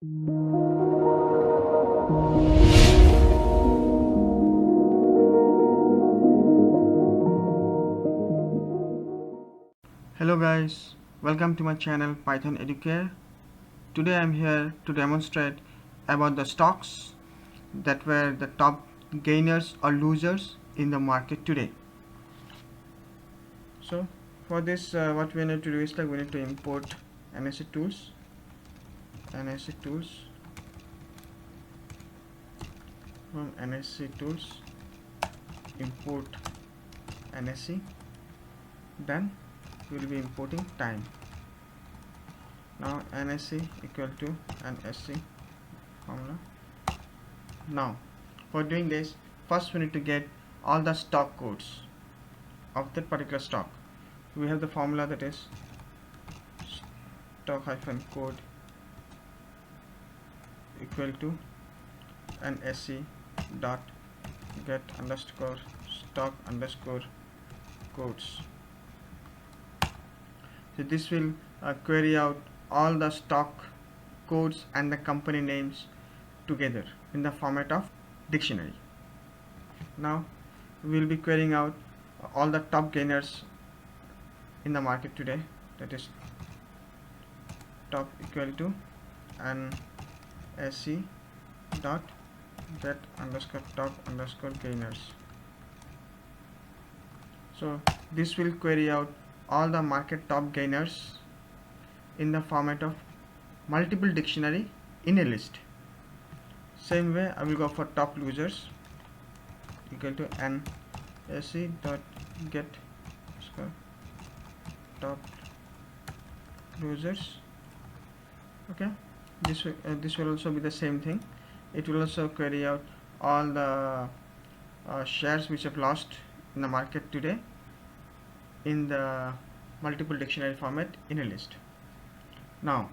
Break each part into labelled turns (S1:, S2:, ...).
S1: Hello guys, welcome to my channel Python Educare. Today I'm here to demonstrate about the stocks that were the top gainers or losers in the market today. So for this what we need to do is we need to import NSE tools from NSE tools, import NSE, then we will be importing time. Now NSE equal to NSE formula. Now for doing this, first we need to get all the stock codes of that particular stock. We have the formula that is stock hyphen code equal to NSE dot get underscore stock underscore codes. So this will query out all the stock codes and the company names together in the format of dictionary. Now we will be querying out all the top gainers in the market today, that is top equal to NSE dot get underscore top underscore gainers. So this will query out all the market top gainers in the format of multiple dictionary in a list. Same way I will go for top losers equal to NSE dot get top losers. Okay, this will also be the same thing. It will also query out all the shares which have lost in the market today in the multiple dictionary format in a list. Now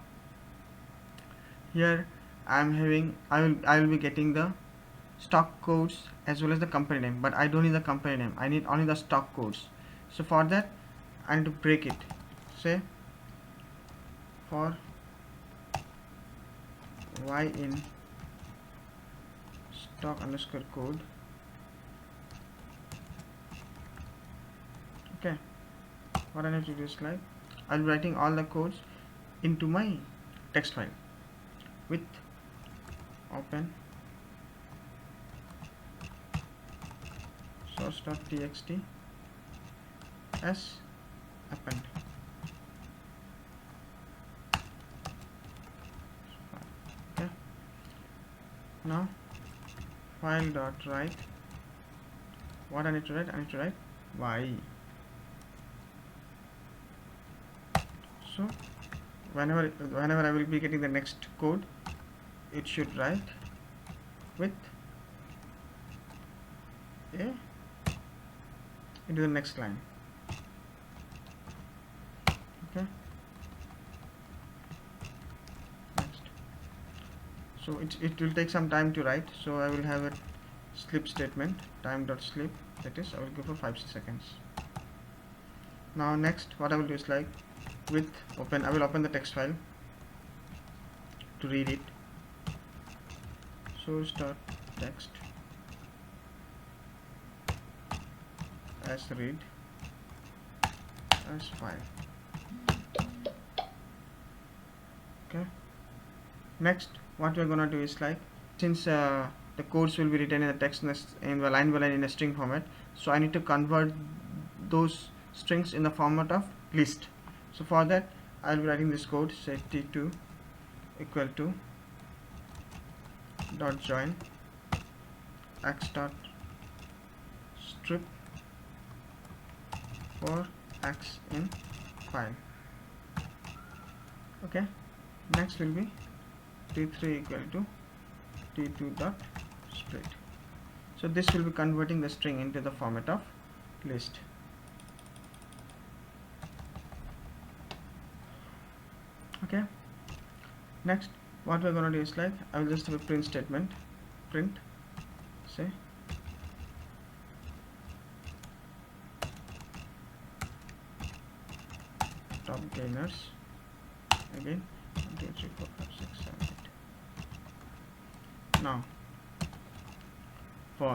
S1: here I will be getting the stock codes as well as the company name, but I don't need the company name, I need only the stock codes. So for that I need to break it. Say for y in stock underscore code. Okay, what I need to do is I'll be writing all the codes into my text file with open source.txt as append. Okay, now file dot write. What I need to write? I need to write y. So whenever I will be getting the next code, it should write with a into the next line. Okay, next. So it will take some time to write, so I will have a sleep statement, time dot sleep, that is I will go for 5-6 seconds. Now next what I will do is with open, I will open the text file to read it. Source.text as read as file. Okay, next what we are gonna do is since the codes will be written in the text in the line by line in a string format, so I need to convert those strings in the format of list. So for that I will be writing this code, say t2 equal to dot join x dot strip for x in file. Okay, next will be t3 equal to t2 dot split. So this will be converting the string into the format of list. Okay, next what we're going to do is I will just have a print statement, print say top gainers again 1 2 3 4 5 6 7 8 Now for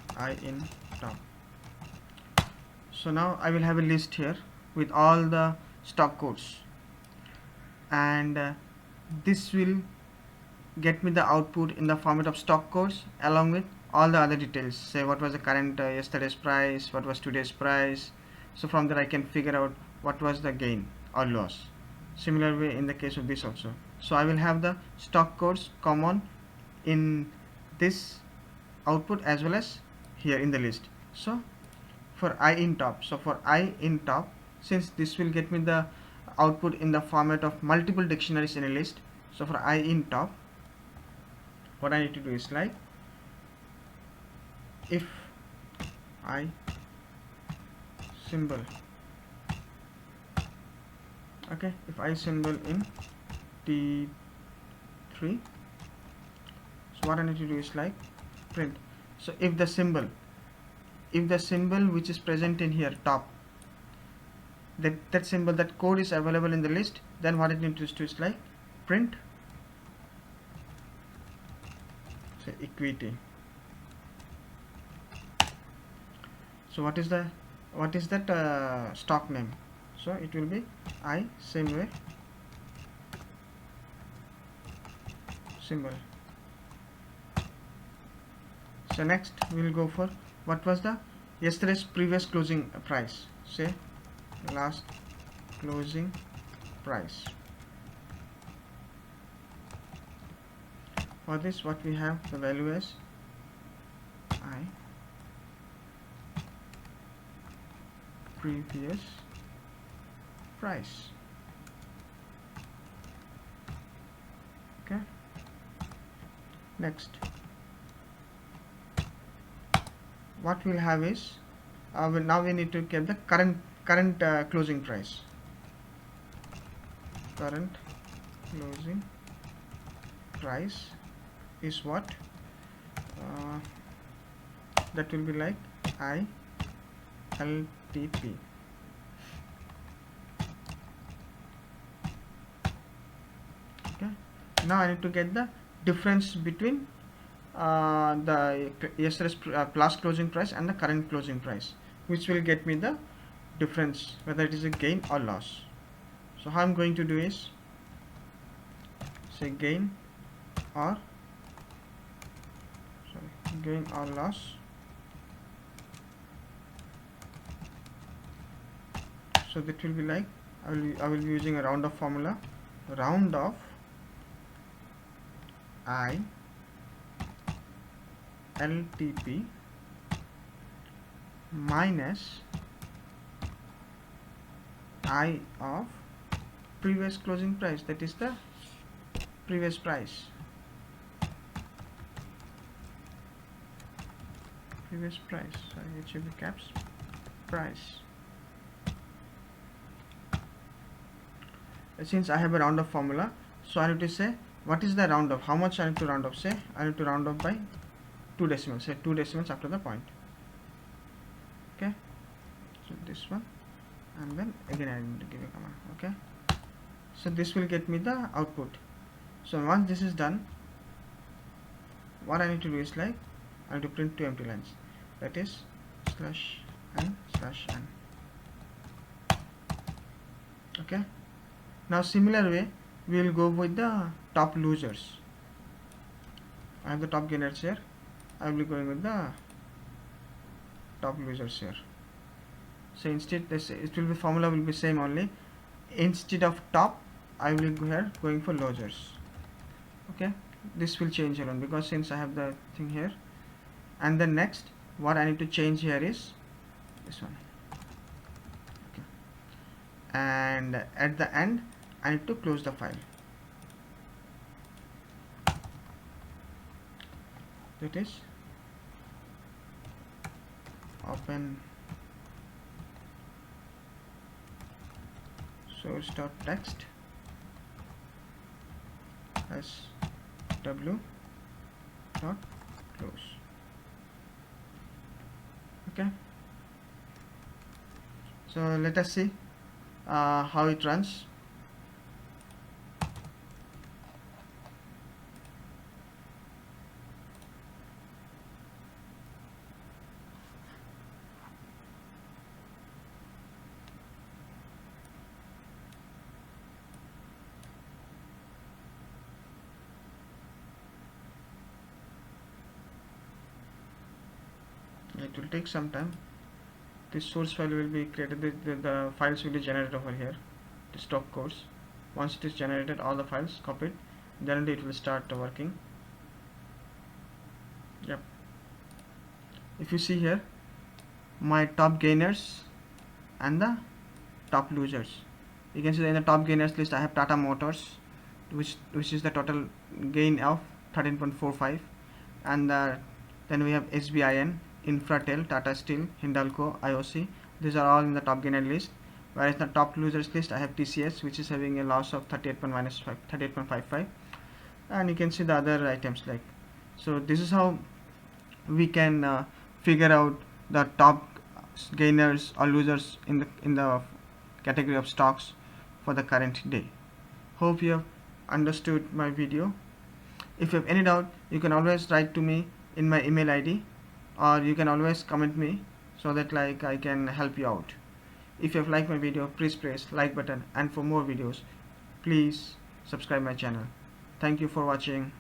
S1: IInTop, so now I will have a list here with all the stock codes, and this will get me the output in the format of stock codes along with all the other details. Say what was the current yesterday's price, what was today's price. So from there I can figure out what was the gain or loss. Similar way in the case of this also. So I will have the stock codes common in this output as well as here in the list. So for IInTop, since this will get me the output in the format of multiple dictionaries in a list, so for IInTop, what I need to do is like, if I symbol, okay, if I symbol in T3, so what I need to do is like print. So if the symbol which is present in here top, that symbol, that code is available in the list, then what it needs to do is like print, say equity. So what is that stock name? So it will be I same way symbol. So next we will go for what was the yesterday's previous closing price. Say last closing price. For this, what we have, the value is I previous price. Okay. Next, what we'll have is now we need to get the current closing price. Current closing price is what? That will be like ILTP. Okay. Now I need to get the difference between the yesterday's last closing price and the current closing price, which will get me the difference whether it is a gain or loss. So how I'm going to do is say gain or loss. So that will be like I will be using a round off formula, round off ILTP minus I of previous closing price, that is the previous price. Sorry, it should be caps price. Since I have a round off formula, so I need to say what is the round off, how much I need to round off. Say I need to round off by 2 decimals, say 2 decimals after the point. Okay, so this one, and then again I need to give a comma. Okay, so this will get me the output. So once this is done, what I need to do is like I need to print 2 empty lines, that is /n/n. Okay, now similar way we will go with the top losers. I have the top gainers here, I will be going with the top losers here. So instead it will be formula will be same only, instead of top I will go here going for losers. Okay, this will change around because since I have the thing here. And then next what I need to change here is this one. Okay, and at the end I need to close the file. That is open source.txt sw.close. Okay, so let us see how it runs. It will take some time. This source file will be created, the files will be generated over here, the stock codes. Once it is generated, all the files copied, then it will start working. Yep. If you see here, my top gainers and the top losers, you can see that in the top gainers list I have Tata Motors, which is the total gain of 13.45, and then we have SBIN, Infratel, Tata Steel, Hindalco, IOC. These are all in the top gainer list. Whereas in the top losers list I have TCS, which is having a loss of 38.55, and you can see the other items like. So this is how we can figure out the top gainers or losers in the category of stocks for the current day. Hope you have understood my video. If you have any doubt, you can always write to me in my email ID, or you can always comment me so that like I can help you out. If you have liked my video, please press like button, and for more videos please subscribe my channel. Thank you for watching.